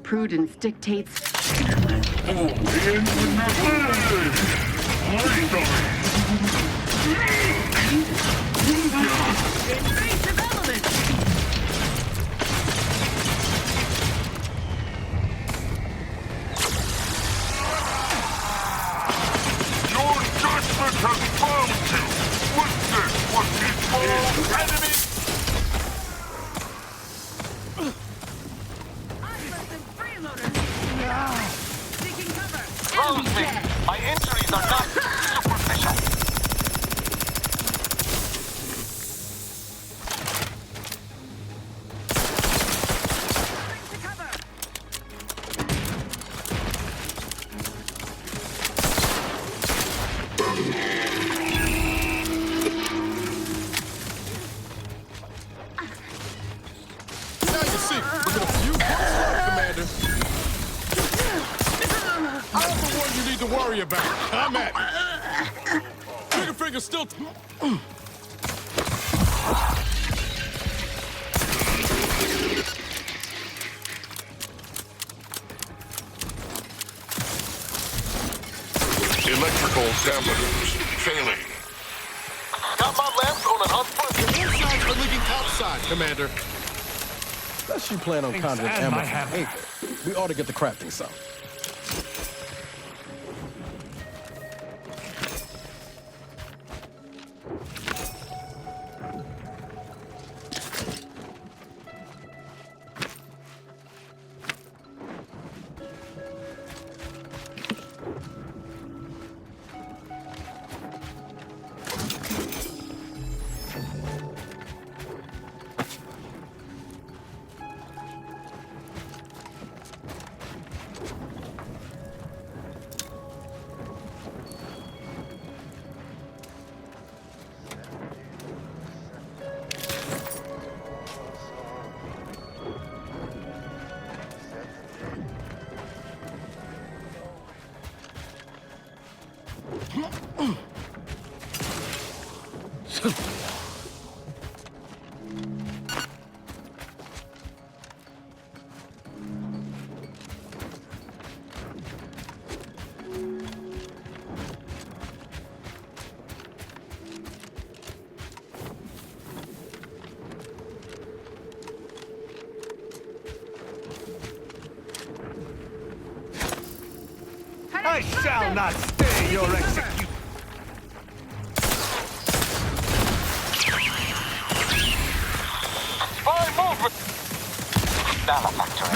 Prudence dictates. Invasive element! Your judgment has found you! Witness what befalls enemy! Seeking cover! Rosie, my injuries are not superficial. To cover! Now you see, we got a few bucks left, Commander. I'm the one you need to worry about. I'm at it. Trigger finger still. Electrical dampers failing. Got my lamps on an unplugged. Insides are leaking outside, Commander. Unless you plan on conjuring ammo from Anchor, we ought to get the crafting some. I shall not stay your execution. Spy movement. Malefactor.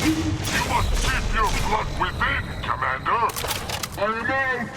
You must keep your blood within, Commander! I am out!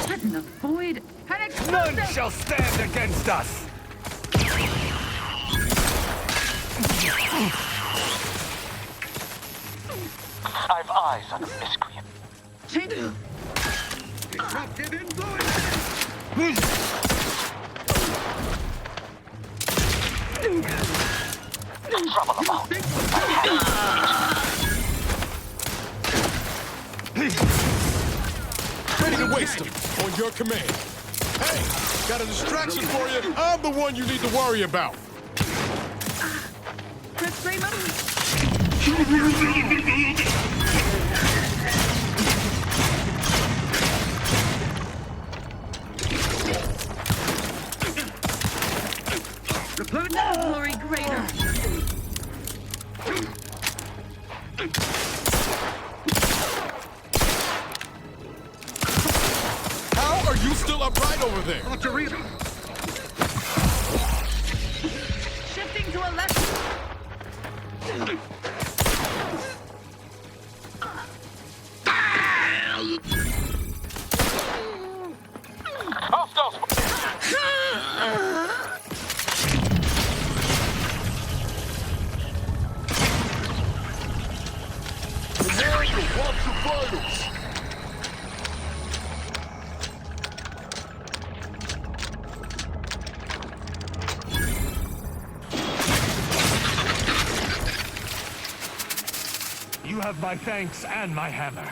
What in the void? An None explosive! shall stand against us. I've eyes on a miscreant. Trouble about. Ready to waste them on your command. Hey, got a distraction for you. I'm the one you need to worry about. Chris Raymond? No glory greater! How are you still upright over there? Shifting to a left. Watch your vitals! You have my thanks and my hammer.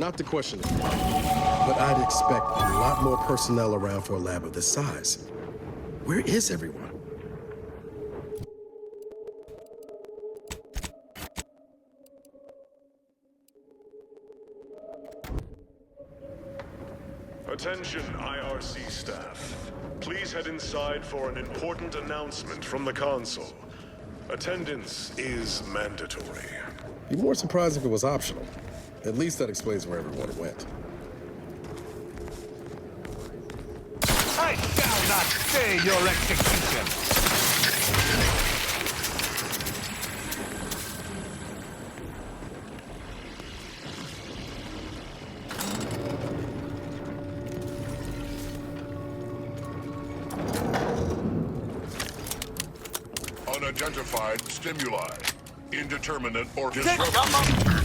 Not to question it, but I'd expect a lot more personnel around for a lab of this size. Where is everyone? Attention, IRC staff. Please head inside for an important announcement from the console. Attendance is mandatory. Be more surprised if it was optional. At least that explains where everyone went. I shall not stay your execution! Unidentified stimuli. Indeterminate or Take disruptive. cover!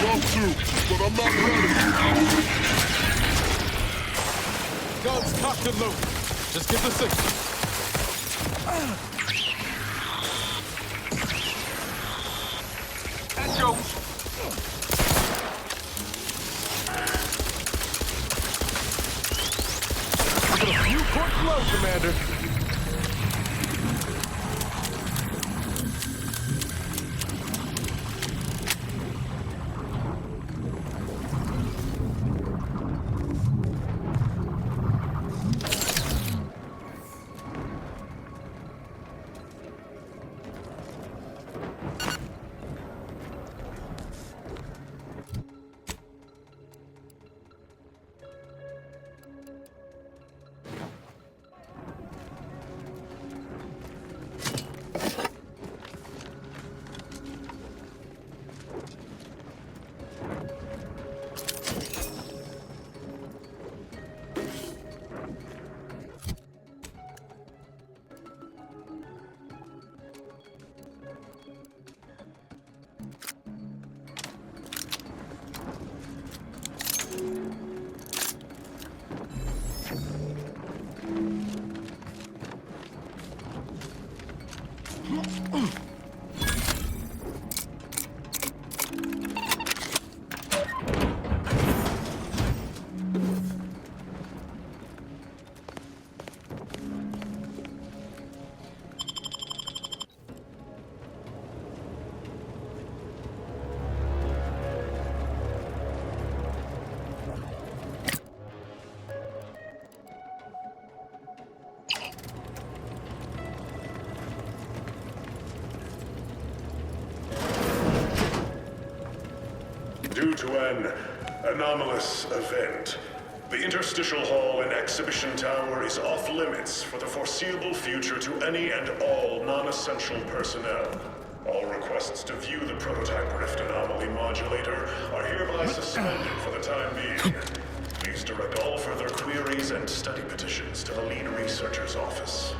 Want to, but I'm not ready. Guns cocked and loaded. Just get the signal. slow, Commander. Due to an anomalous event, the interstitial hall and exhibition tower is off limits for the foreseeable future to any and all non-essential personnel. All requests to view the prototype rift anomaly modulator are hereby suspended for the time being. Please direct all further queries and study petitions to the lead researcher's office.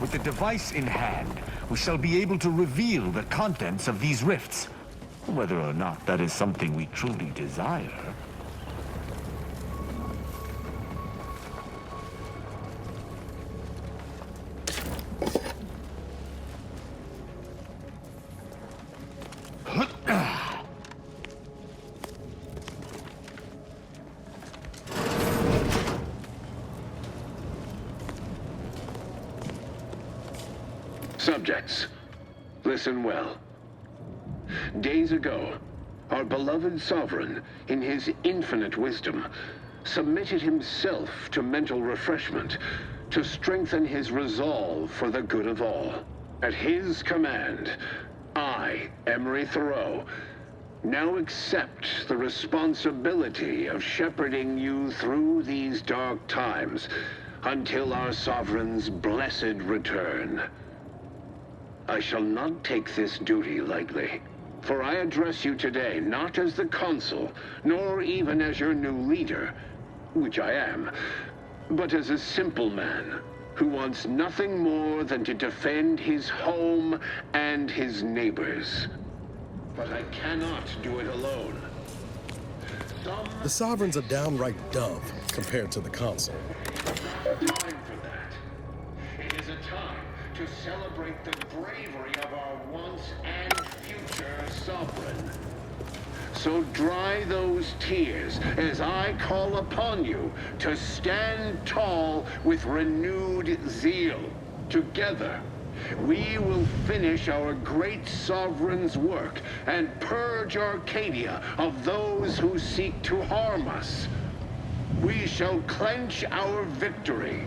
With the device in hand, we shall be able to reveal the contents of these rifts. Whether or not that is something we truly desire. Subjects, listen well. Days ago, our beloved sovereign, in his infinite wisdom, submitted himself to mental refreshment to strengthen his resolve for the good of all. At his command, I, Emery Thoreau, now accept the responsibility of shepherding you through these dark times until our sovereign's blessed return. I shall not take this duty lightly, for I address you today not as the consul, nor even as your new leader, which I am, but as a simple man who wants nothing more than to defend his home and his neighbors. But I cannot do it alone. The Sovereign's a downright dove compared to the consul. Time for that. It is a time to celebrate the bravery of our once and future sovereign. So dry those tears as I call upon you to stand tall with renewed zeal. Together, we will finish our great sovereign's work and purge Arcadia of those who seek to harm us. We shall clench our victory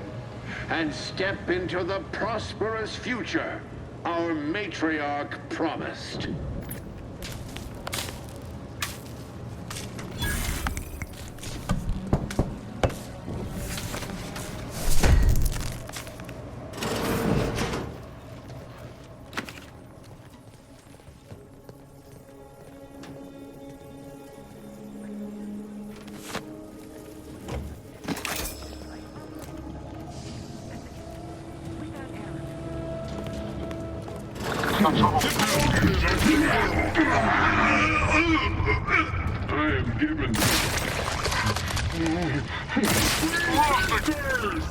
and step into the prosperous future our matriarch promised. I am given. Lost the curse!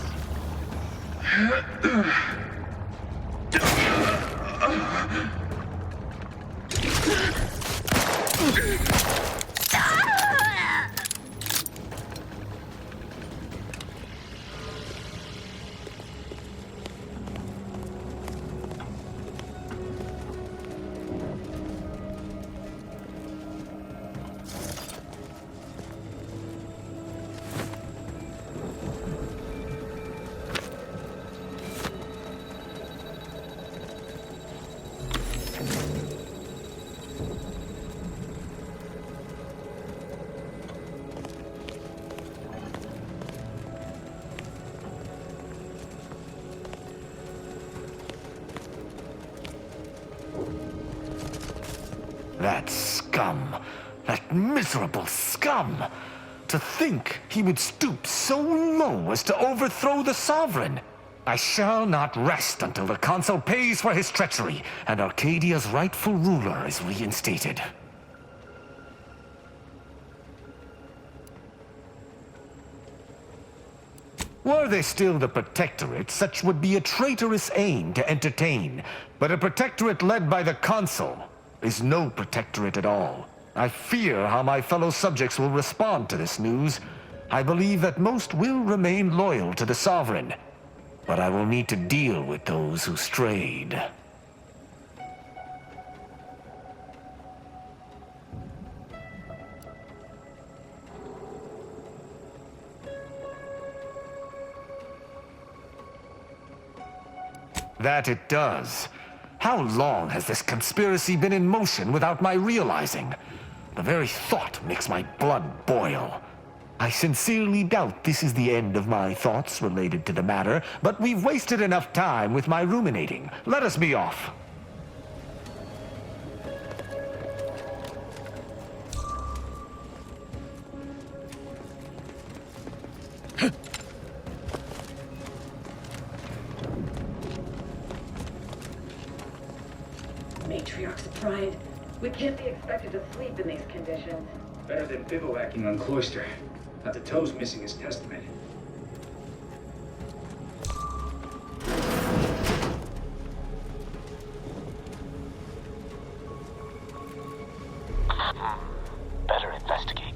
That scum. That miserable scum. To think he would stoop so low as to overthrow the Sovereign. I shall not rest until the Consul pays for his treachery and Arcadia's rightful ruler is reinstated. Were they still the Protectorate, such would be a traitorous aim to entertain. But a Protectorate led by the Consul is no Protectorate at all. I fear how my fellow subjects will respond to this news. I believe that most will remain loyal to the Sovereign, but I will need to deal with those who strayed. That it does. How long has this conspiracy been in motion without my realizing? The very thought makes my blood boil. I sincerely doubt this is the end of my thoughts related to the matter, but we've wasted enough time with my ruminating. Let us be off. Matriarch's pride. We can't be expected to sleep in these conditions. Better than bivouacking on Cloister. Not the toes missing his testament. Better investigate.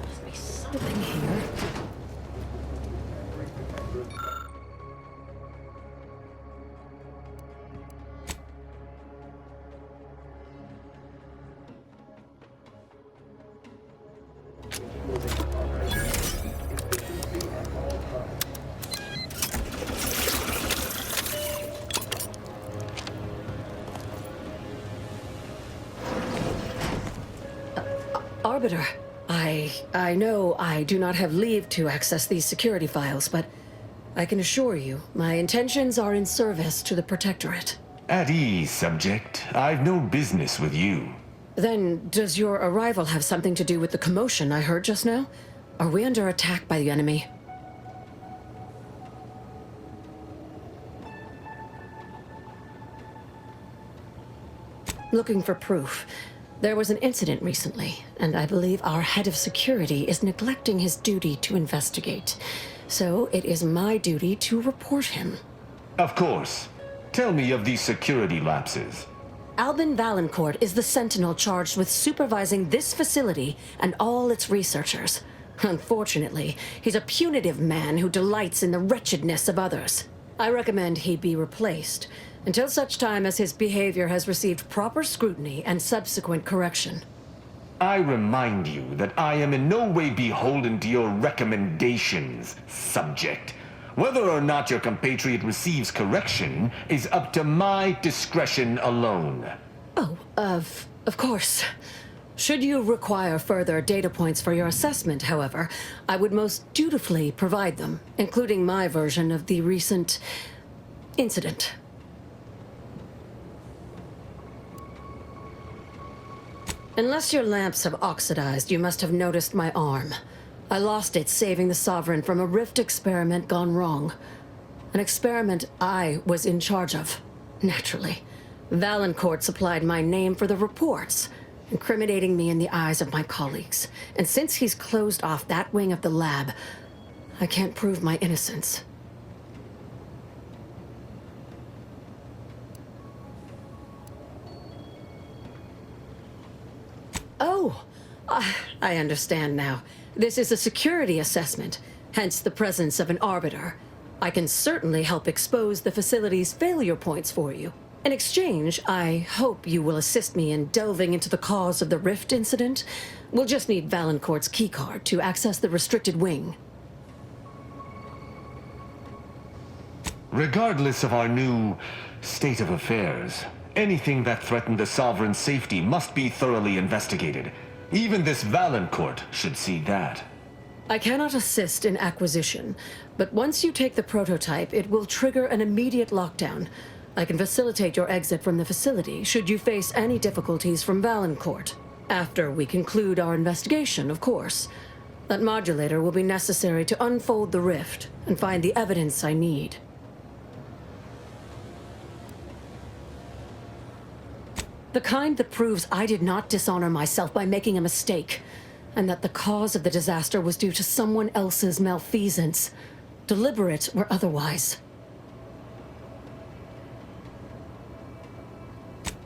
Must be something here. Arbiter, I know I do not have leave to access these security files, but I can assure you, my intentions are in service to the Protectorate. At ease, subject. I've no business with you. Then, does your arrival have something to do with the commotion I heard just now? Are we under attack by the enemy? Looking for proof. There was an incident recently, and I believe our head of security is neglecting his duty to investigate. So it is my duty to report him. Of course. Tell me of these security lapses. Albin Valancourt is the sentinel charged with supervising this facility and all its researchers. Unfortunately, he's a punitive man who delights in the wretchedness of others. I recommend he be replaced until such time as his behavior has received proper scrutiny and subsequent correction. I remind you that I am in no way beholden to your recommendations, subject. Whether or not your compatriot receives correction is up to my discretion alone. Oh, of course. Should you require further data points for your assessment, however, I would most dutifully provide them, including my version of the recent incident. Unless your lamps have oxidized, you must have noticed my arm. I lost it saving the Sovereign from a rift experiment gone wrong. An experiment I was in charge of, naturally. Valancourt supplied my name for the reports, incriminating me in the eyes of my colleagues. And since he's closed off that wing of the lab, I can't prove my innocence. Oh, I understand now. This is a security assessment, hence the presence of an arbiter. I can certainly help expose the facility's failure points for you. In exchange, I hope you will assist me in delving into the cause of the rift incident. We'll just need Valancourt's keycard to access the restricted wing. Regardless of our new state of affairs, anything that threatened the Sovereign's safety must be thoroughly investigated. Even this Valancourt should see that. I cannot assist in acquisition, but once you take the prototype, it will trigger an immediate lockdown. I can facilitate your exit from the facility should you face any difficulties from Valancourt. After we conclude our investigation, of course. That modulator will be necessary to unfold the rift and find the evidence I need. The kind that proves I did not dishonor myself by making a mistake, and that the cause of the disaster was due to someone else's malfeasance, deliberate or otherwise.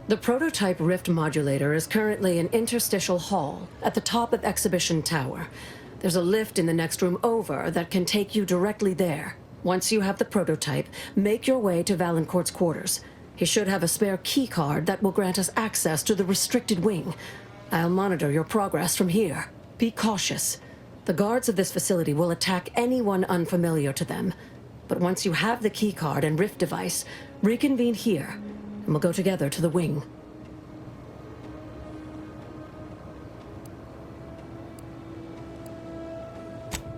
The prototype rift modulator is currently in interstitial hall at the top of Exhibition Tower. There's a lift in the next room over that can take you directly there. Once you have the prototype, make your way to Valancourt's quarters. He should have a spare key card that will grant us access to the restricted wing. I'll monitor your progress from here. Be cautious. The guards of this facility will attack anyone unfamiliar to them. But once you have the key card and rift device, reconvene here, and we'll go together to the wing.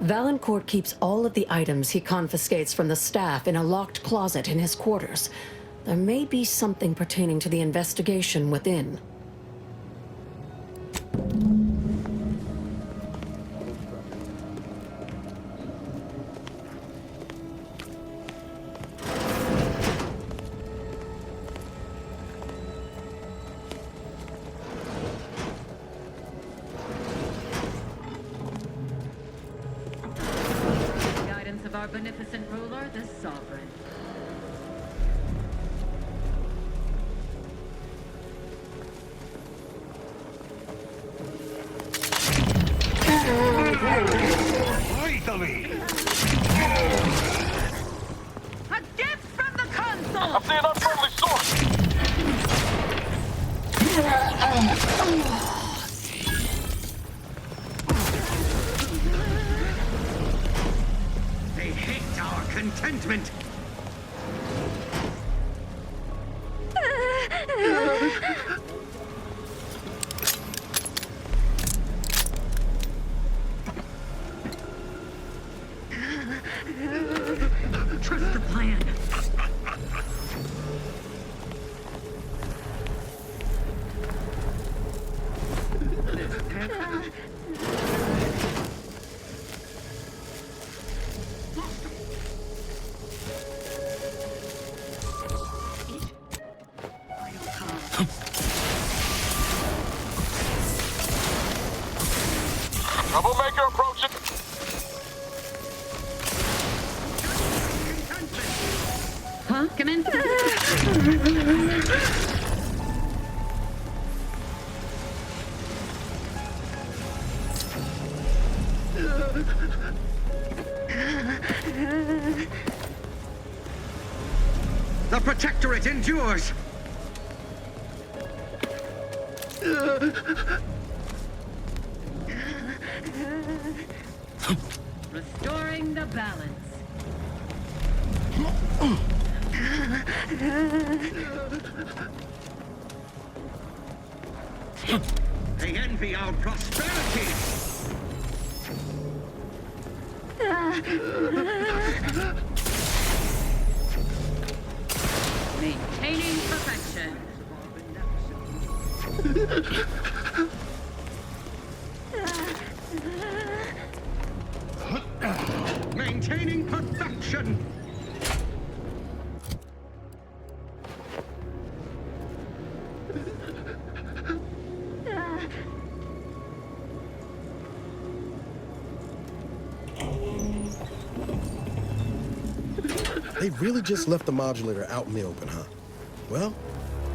Valancourt keeps all of the items he confiscates from the staff in a locked closet in his quarters. There may be something pertaining to the investigation within. The guidance of our beneficent ruler, the Sovereign. Lethally! A gift from the console! I see an unfriendly source! They hate our contentment. Trust the plan. Troublemaker approaching! Huh? Come in. The Protectorate endures. Restoring the balance. They envy our prosperity. Maintaining perfection. position! They really just left the modulator out in the open, huh? Well,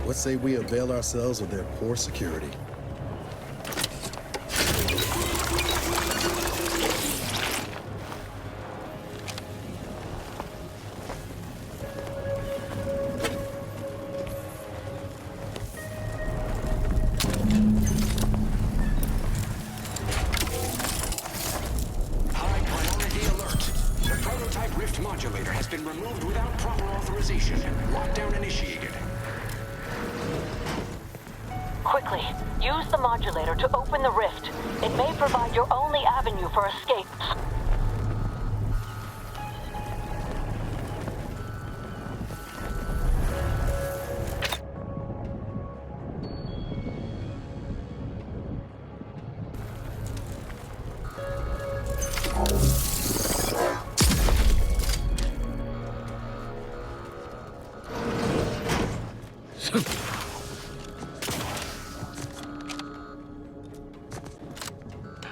let's say we avail ourselves of their poor security. High priority alert. The prototype rift modulator has been removed without proper authorization. Lockdown initiated. Quickly, use the modulator to open the rift. It may provide your only avenue for escape.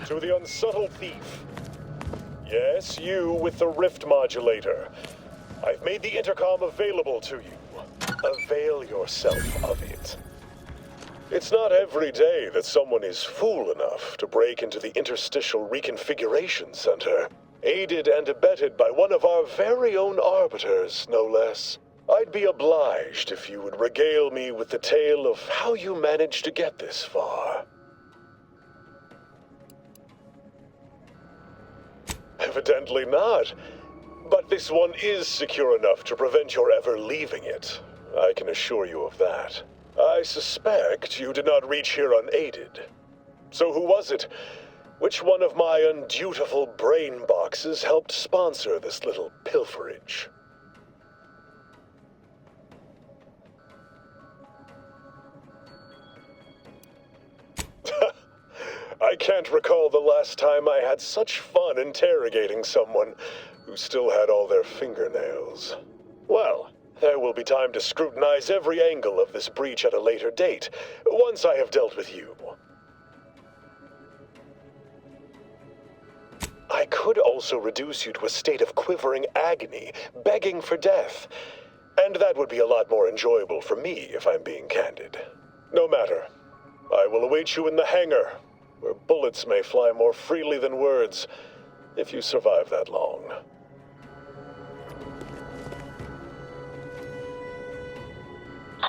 To the unsubtle thief. Yes, you with the rift modulator. I've made the intercom available to you. Avail yourself of it. It's not every day that someone is fool enough to break into the Interstitial Reconfiguration Center, aided and abetted by one of our very own arbiters, no less. I'd be obliged if you would regale me with the tale of how you managed to get this far. Evidently not. But this one is secure enough to prevent your ever leaving it. I can assure you of that. I suspect you did not reach here unaided. So who was it? Which one of my undutiful brain boxes helped sponsor this little pilferage? I can't recall the last time I had such fun interrogating someone who still had all their fingernails. Well, there will be time to scrutinize every angle of this breach at a later date, once I have dealt with you. I could also reduce you to a state of quivering agony, begging for death. And that would be a lot more enjoyable for me, if I'm being candid. No matter. I will await you in the hangar, where bullets may fly more freely than words, if you survive that long.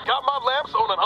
Got my lamps on an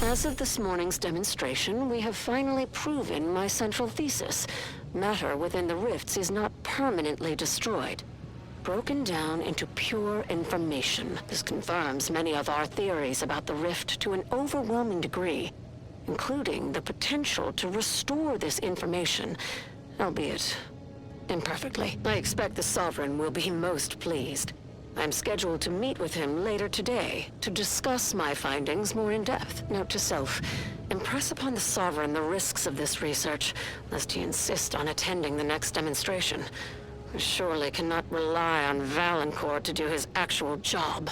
As of this morning's demonstration, we have finally proven my central thesis. Matter within the rifts is not permanently destroyed. Broken down into pure information. This confirms many of our theories about the rift to an overwhelming degree, including the potential to restore this information, albeit imperfectly. I expect the Sovereign will be most pleased. I'm scheduled to meet with him later today to discuss my findings more in depth. Note to self, impress upon the Sovereign the risks of this research, lest he insist on attending the next demonstration. I surely cannot rely on Valancourt to do his actual job.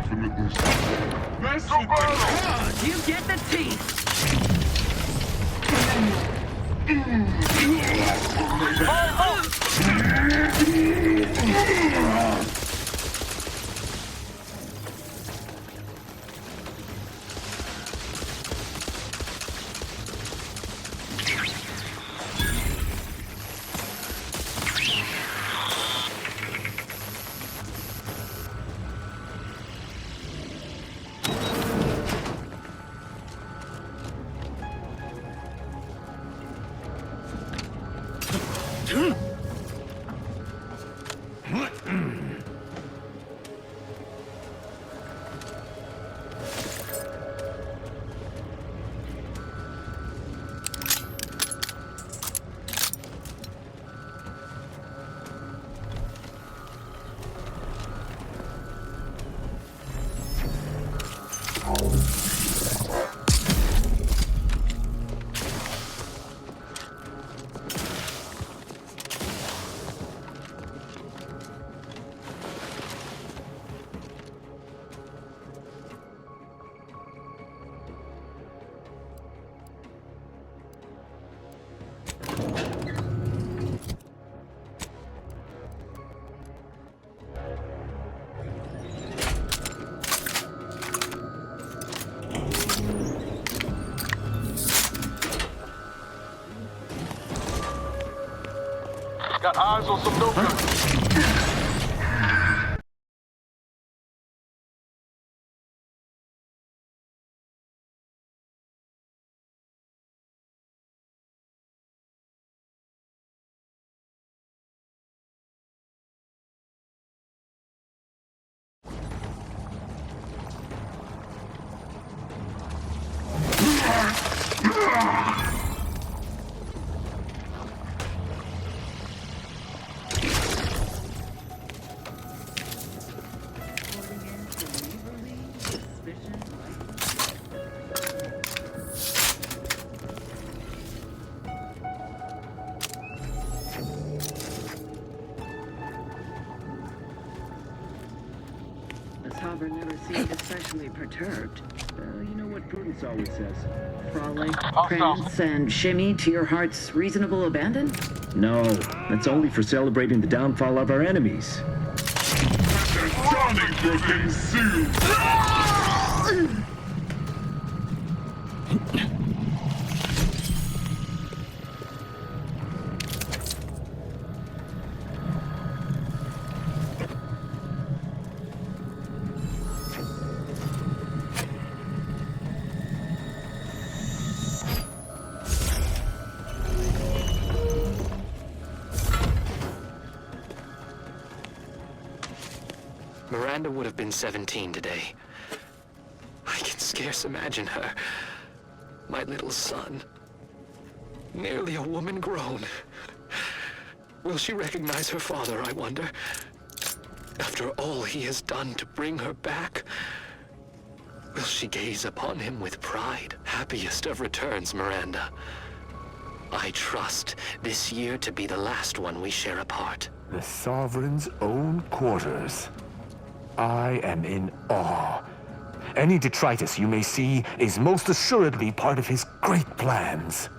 infinitely simple. Let's go battle! You get the teeth. Got eyes on some no-good. The Sovereign never seemed especially perturbed. You know what Prudence always says. Frolic, prance, and shimmy to your heart's reasonable abandon? No, that's only for celebrating the downfall of our enemies. Johnny broken seal! Miranda would have been 17 today. I can scarce imagine her. My little son. Nearly a woman grown. Will she recognize her father, I wonder? After all he has done to bring her back, will she gaze upon him with pride? Happiest of returns, Miranda. I trust this year to be the last one we share apart. The Sovereign's own quarters. I am in awe. Any detritus you may see is most assuredly part of his great plans.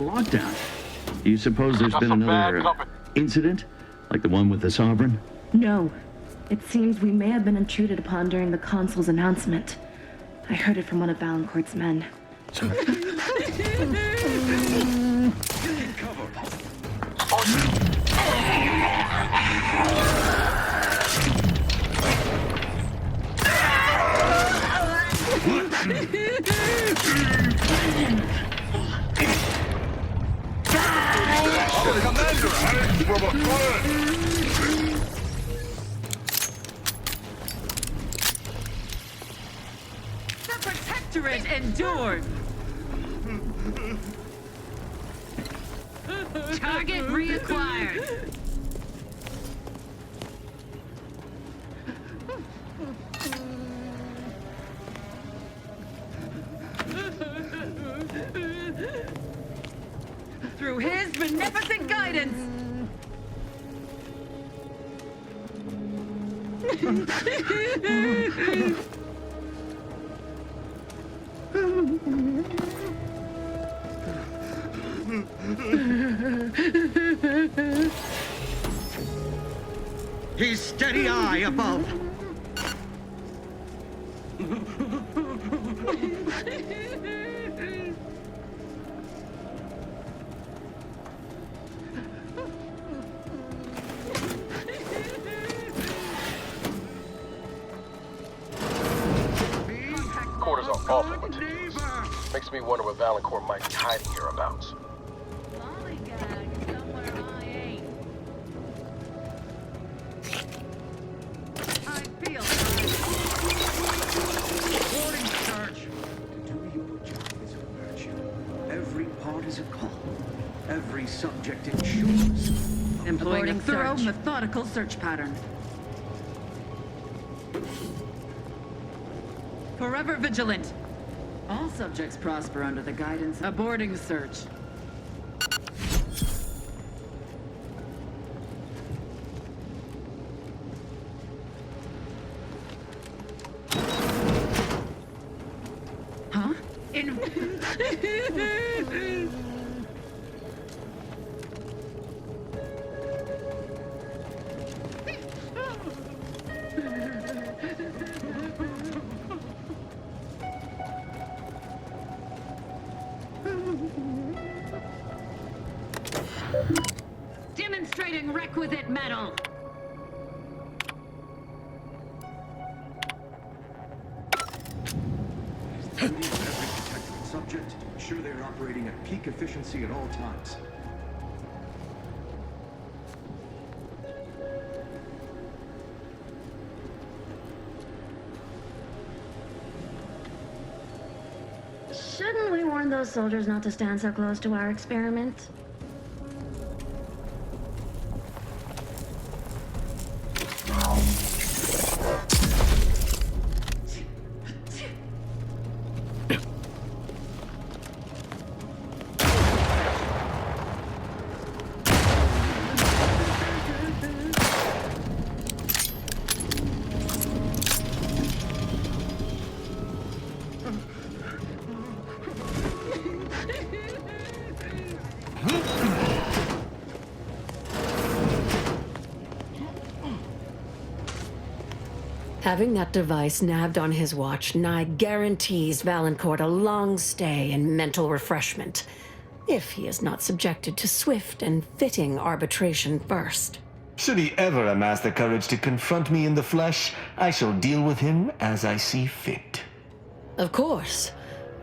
lockdown. Do you suppose there's Got been some bad another company. incident? Like the one with the Sovereign? No. It seems we may have been intruded upon during the Consul's announcement. I heard it from one of Valancourt's men. Commander, hands from a friend! The Protectorate endured! Target reacquired! Through his beneficent guidance! His steady eye above. Quarters are awful materials. Makes me wonder what Valancourt might be hiding hereabouts. I feel Boarding search. To do your job is a virtue. Every part is a call. Every subject ensures. employing a Boarding thorough, search. methodical search pattern. Forever vigilant. All subjects prosper under the guidance. A boarding search. Huh? Demonstrating requisite metal. Duty of every protectorate subject to ensure they are operating at peak efficiency at all times. Shouldn't we warn those soldiers not to stand so close to our experiment? Having that device nabbed on his watch nigh guarantees Valancourt a long stay and mental refreshment, if he is not subjected to swift and fitting arbitration first. Should he ever amass the courage to confront me in the flesh, I shall deal with him as I see fit. Of course.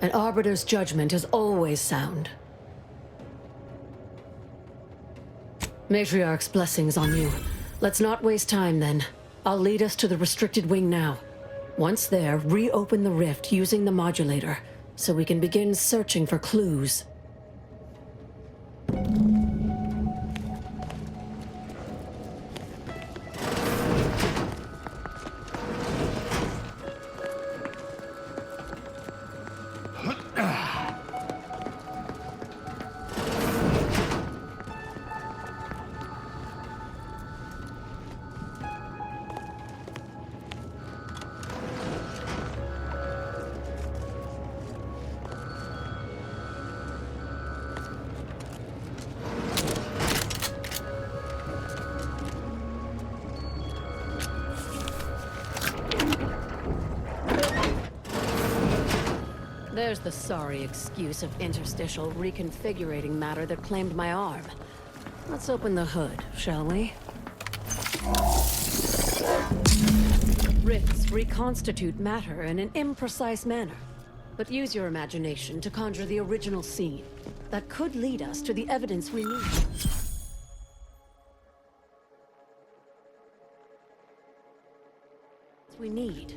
An arbiter's judgment is always sound. Matriarch's blessings on you. Let's not waste time then. I'll lead us to the restricted wing now. Once there, reopen the rift using the modulator, so we can begin searching for clues. There's the sorry excuse of interstitial reconfigurating matter that claimed my arm. Let's open the hood, shall we? Rifts reconstitute matter in an imprecise manner, but use your imagination to conjure the original scene. That could lead us to the evidence we need. We need.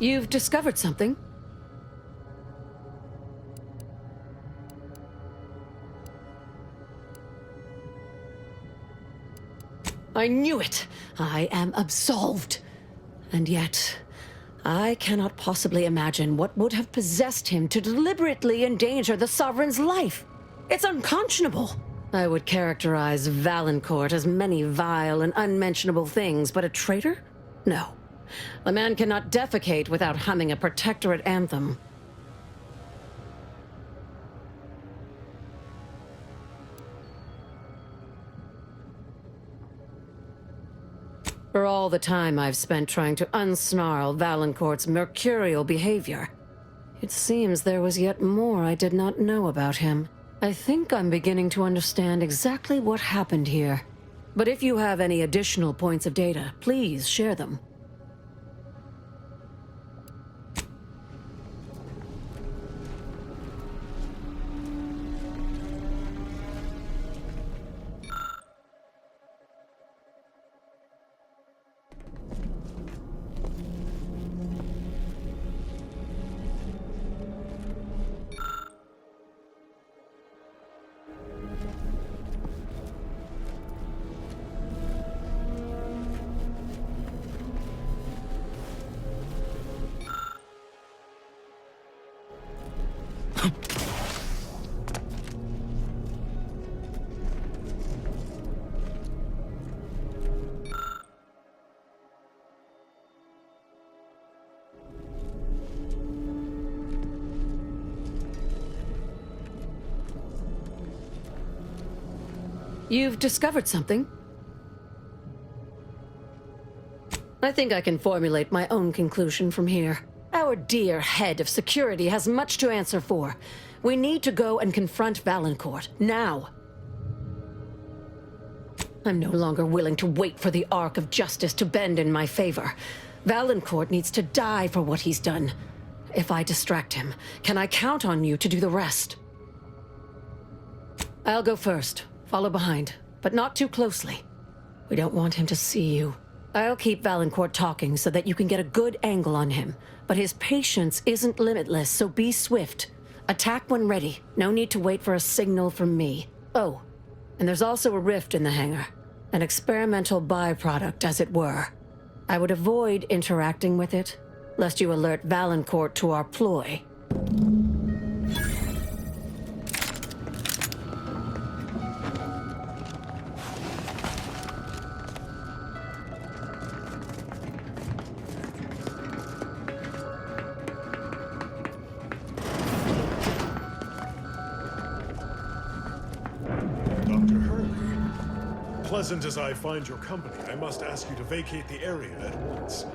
You've discovered something? I knew it! I am absolved. And yet, I cannot possibly imagine what would have possessed him to deliberately endanger the Sovereign's life. It's unconscionable. I would characterize Valancourt as many vile and unmentionable things, but a traitor? No. A man cannot defecate without humming a protectorate anthem. For all the time I've spent trying to unsnarl Valancourt's mercurial behavior, it seems there was yet more I did not know about him. I think I'm beginning to understand exactly what happened here. But if you have any additional points of data, please share them. You've discovered something? I think I can formulate my own conclusion from here. Our dear head of security has much to answer for. We need to go and confront Valancourt, now. I'm no longer willing to wait for the arc of justice to bend in my favor. Valancourt needs to die for what he's done. If I distract him, can I count on you to do the rest? I'll go first. Follow behind, but not too closely. We don't want him to see you. I'll keep Valancourt talking so that you can get a good angle on him. But his patience isn't limitless, so be swift. Attack when ready. No need to wait for a signal from me. Oh, and there's also a rift in the hangar. An experimental byproduct, as it were. I would avoid interacting with it, lest you alert Valancourt to our ploy. Pleasant as I find your company, I must ask you to vacate the area at once.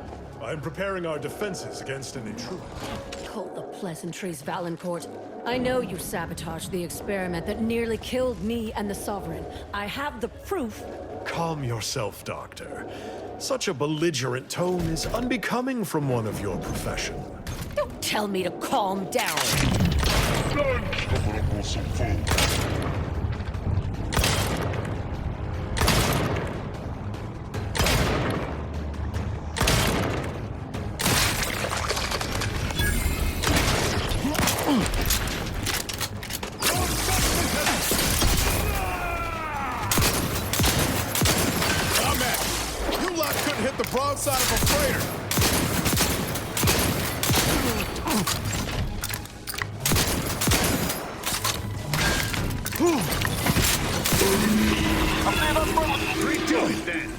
I'm preparing our defenses against an intruder. Hold the pleasantries, Valancourt. I know you sabotaged the experiment that nearly killed me and the Sovereign. I have the proof. Calm yourself, Doctor. Such a belligerent tone is unbecoming from one of your profession. Don't tell me to calm down. Hit the broadside of a freighter. Redo it then.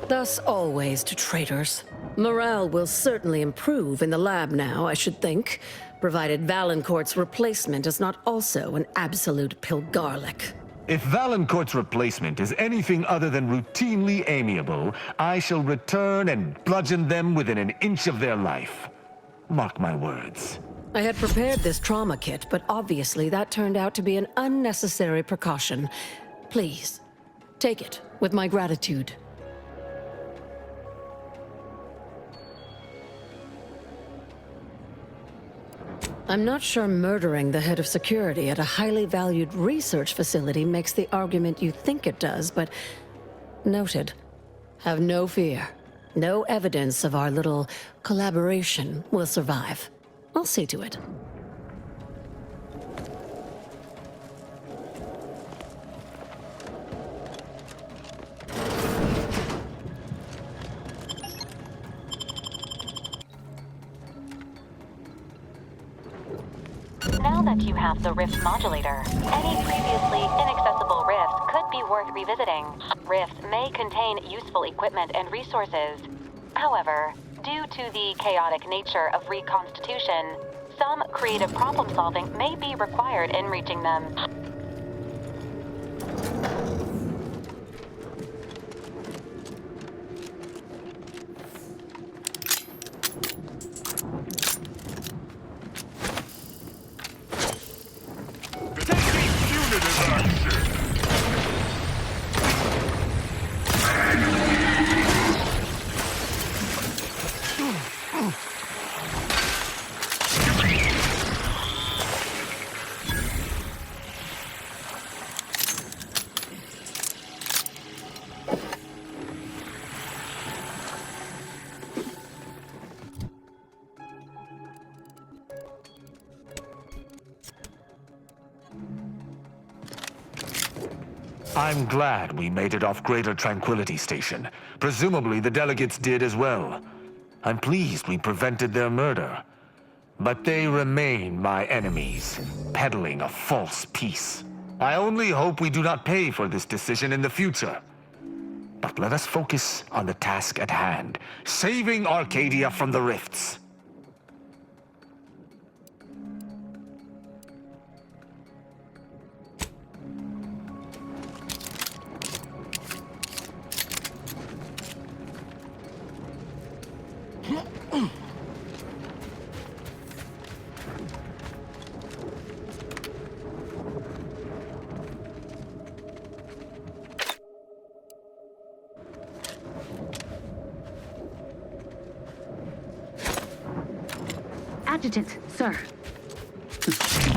Thus always to traitors. Morale will certainly improve in the lab now, I should think, provided Valancourt's replacement is not also an absolute pilgarlic. If Valancourt's replacement is anything other than routinely amiable, I shall return and bludgeon them within an inch of their life. Mark my words. I had prepared this trauma kit, but obviously that turned out to be an unnecessary precaution. Please, take it with my gratitude. I'm not sure murdering the head of security at a highly valued research facility makes the argument you think it does, but noted. Have no fear. No evidence of our little collaboration will survive. I'll see to it. Now that you have the Rift modulator, any previously inaccessible rifts could be worth revisiting. Rifts may contain useful equipment and resources. However, due to the chaotic nature of reconstitution, some creative problem-solving may be required in reaching them. I'm glad we made it off Greater Tranquility Station. Presumably the delegates did as well. I'm pleased we prevented their murder. But they remain my enemies, peddling a false peace. I only hope we do not pay for this decision in the future. But let us focus on the task at hand, saving Arcadia from the rifts. Adjutant, sir. Identified.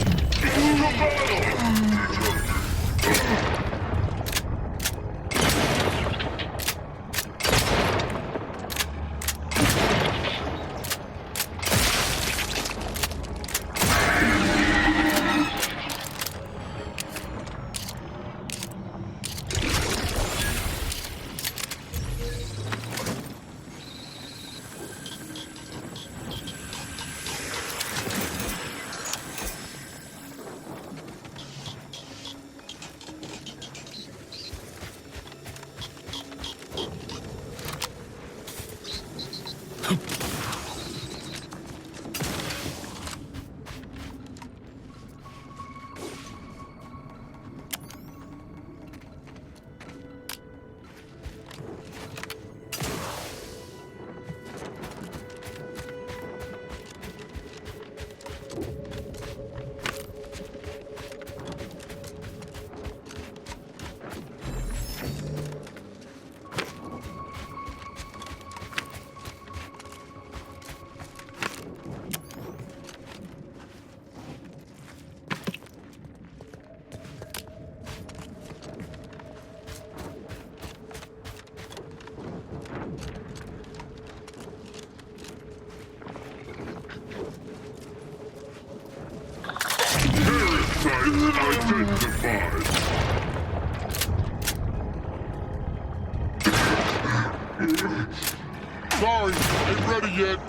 Sorry, ain't ready yet.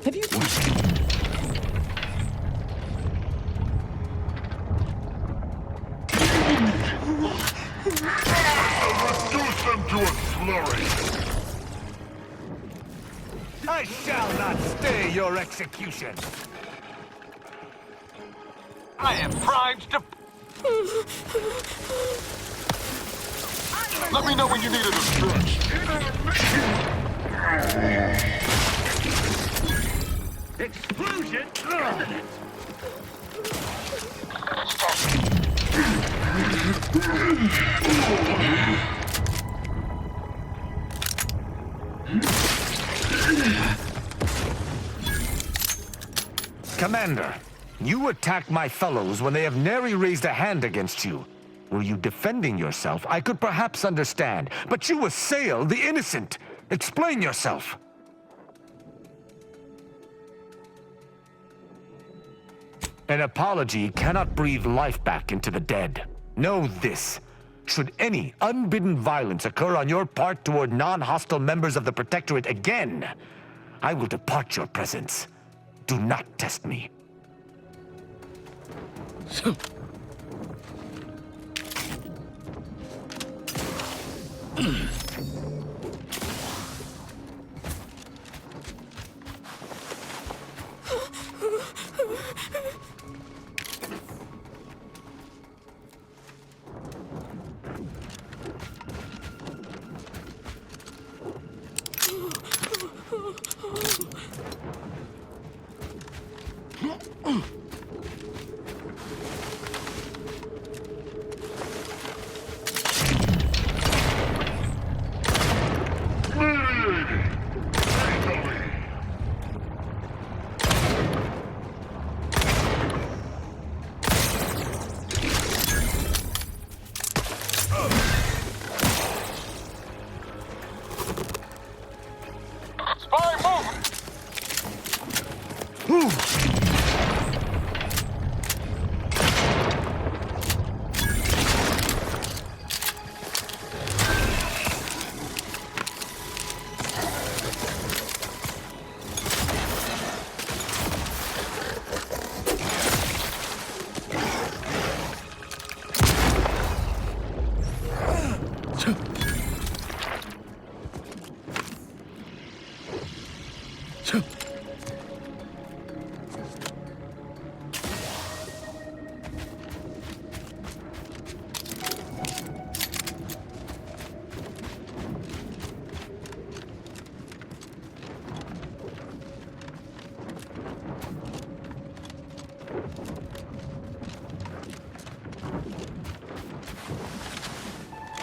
Have you... Reduce them to a slurry. I shall not stay your execution. I am primed to... Let me know when you need a stretch. Explosion imminent. Commander, you attacked my fellows when they have nary raised a hand against you. Were you defending yourself, I could perhaps understand, but you assail the innocent. Explain yourself. An apology cannot breathe life back into the dead. Know this. Should any unbidden violence occur on your part toward non-hostile members of the Protectorate again, I will depart your presence. Do not test me.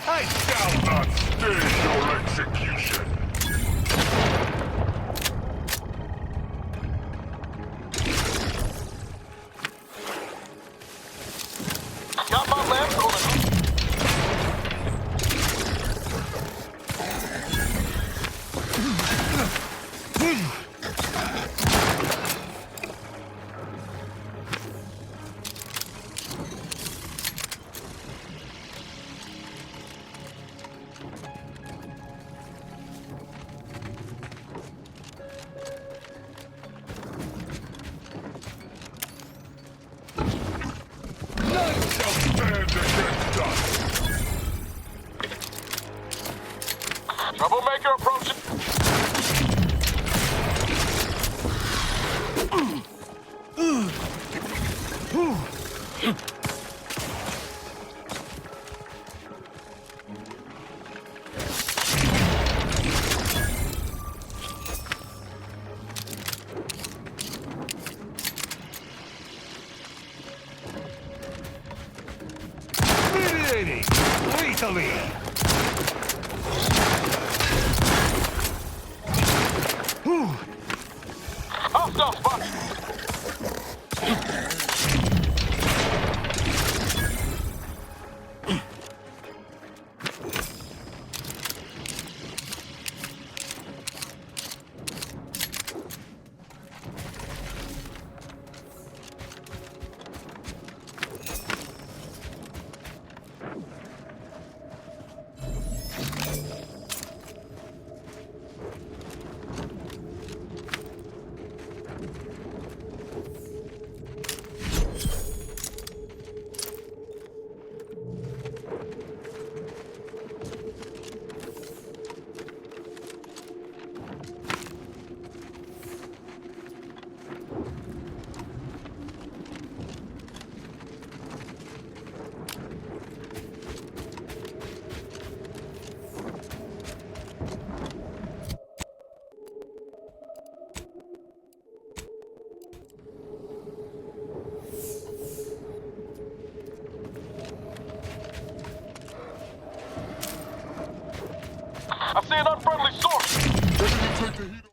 I shall not stay your execution. Got my left rolling. None shall stand against us. Troublemaker approaching. Mediating! Lethally! Hostile spotted. I see an unfriendly source.